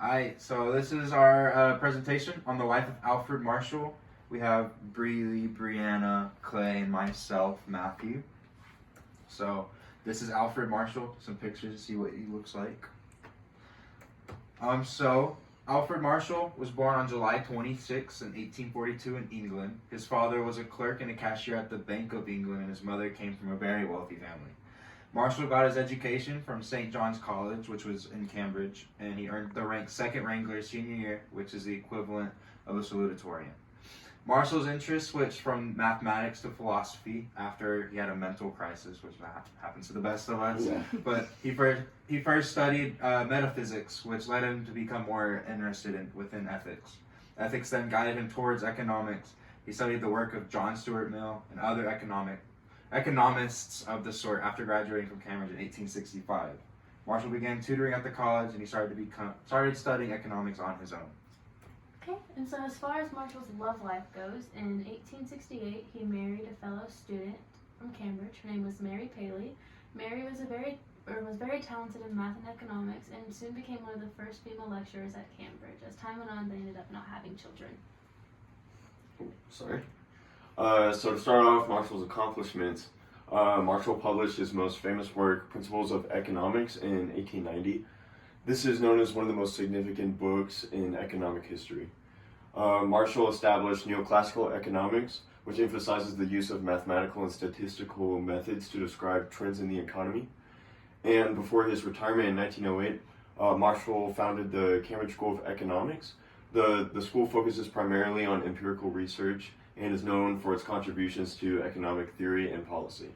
Alright, so this is our presentation on the life of Alfred Marshall. We have Breely, Brianna, Clay, myself, Matthew. So this is Alfred Marshall. Some pictures to see what he looks like. So Alfred Marshall was born on July 26 in 1842 in England. His father was a clerk and a cashier at the Bank of England, and his mother came from a very wealthy family. Marshall got his education from St. John's College, which was in Cambridge, and he earned the rank Second Wrangler senior year, which is the equivalent of a salutatorian. Marshall's interest switched from mathematics to philosophy after he had a mental crisis, which happens to the best of us. Yeah. But he first studied metaphysics, which led him to become more interested within ethics. Ethics then guided him towards economics. He studied the work of John Stuart Mill and other economists of the sort after graduating from Cambridge in 1865. Marshall began tutoring at the college, and he started studying economics on his own. Okay, and so as far as Marshall's love life goes, in 1868 he married a fellow student from Cambridge. Her name was Mary Paley. Mary was very talented in math and economics, and soon became one of the first female lecturers at Cambridge. As time went on, they ended up not having children. So to start off, Marshall's accomplishments. Marshall published his most famous work, Principles of Economics, in 1890. This is known as one of the most significant books in economic history. Marshall established neoclassical economics, which emphasizes the use of mathematical and statistical methods to describe trends in the economy. And before his retirement in 1908, Marshall founded the Cambridge School of Economics. The school focuses primarily on empirical research and is known for its contributions to economic theory and policy.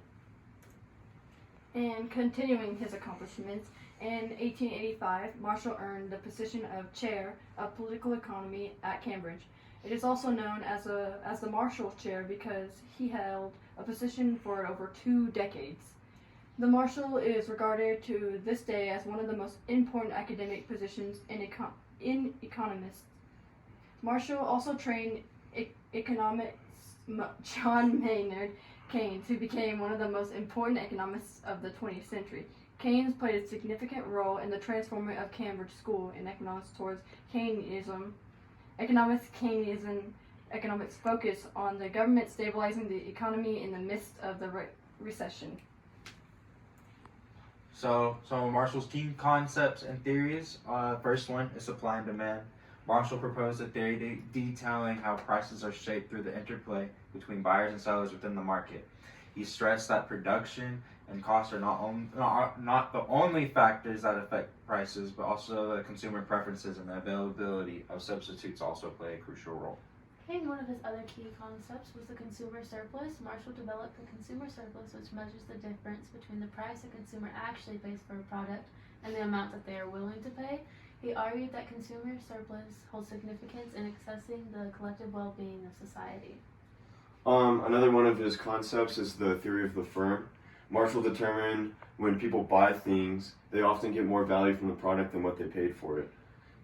And continuing his accomplishments, in 1885, Marshall earned the position of Chair of Political Economy at Cambridge. It is also known as the Marshall Chair because he held a position for over 2 decades. The Marshall is regarded to this day as one of the most important academic positions in economists. Marshall also trained economics John Maynard Keynes, who became one of the most important economists of the 20th century. Keynes played a significant role in the transformation of Cambridge School in economics towards Keynesianism. Economics focus on the government stabilizing the economy in the midst of the recession. So some of Marshall's key concepts and theories. First one is supply and demand. Marshall proposed a theory detailing how prices are shaped through the interplay between buyers and sellers within the market. He stressed that production and costs are not the only factors that affect prices, but also the consumer preferences and the availability of substitutes also play a crucial role. Okay, and one of his other key concepts was the consumer surplus. Marshall developed the consumer surplus, which measures the difference between the price a consumer actually pays for a product and the amount that they are willing to pay. He argued that consumer surplus holds significance in assessing the collective well-being of society. Another one of his concepts is the theory of the firm. Marshall determined when people buy things, they often get more value from the product than what they paid for it.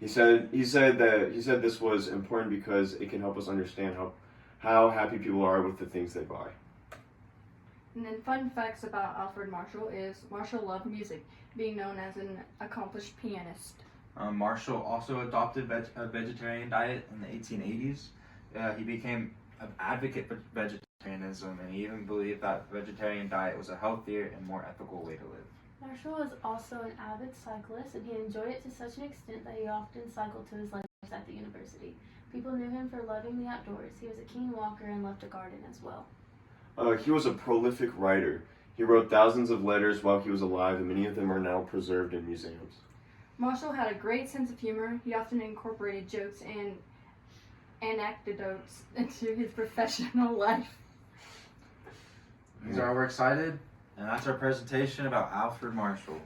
He said this was important because it can help us understand how happy people are with the things they buy. And then fun facts about Alfred Marshall is Marshall loved music, being known as an accomplished pianist. Marshall also adopted a vegetarian diet in the 1880s. He became an advocate for vegetarianism, and he even believed that the vegetarian diet was a healthier and more ethical way to live. Marshall was also an avid cyclist, and he enjoyed it to such an extent that he often cycled to his lectures at the university. People knew him for loving the outdoors. He was a keen walker and loved to garden as well. He was a prolific writer. He wrote thousands of letters while he was alive, and many of them are now preserved in museums. Marshall had a great sense of humor. He often incorporated jokes and anecdotes into his professional life. So we're excited, and that's our presentation about Alfred Marshall.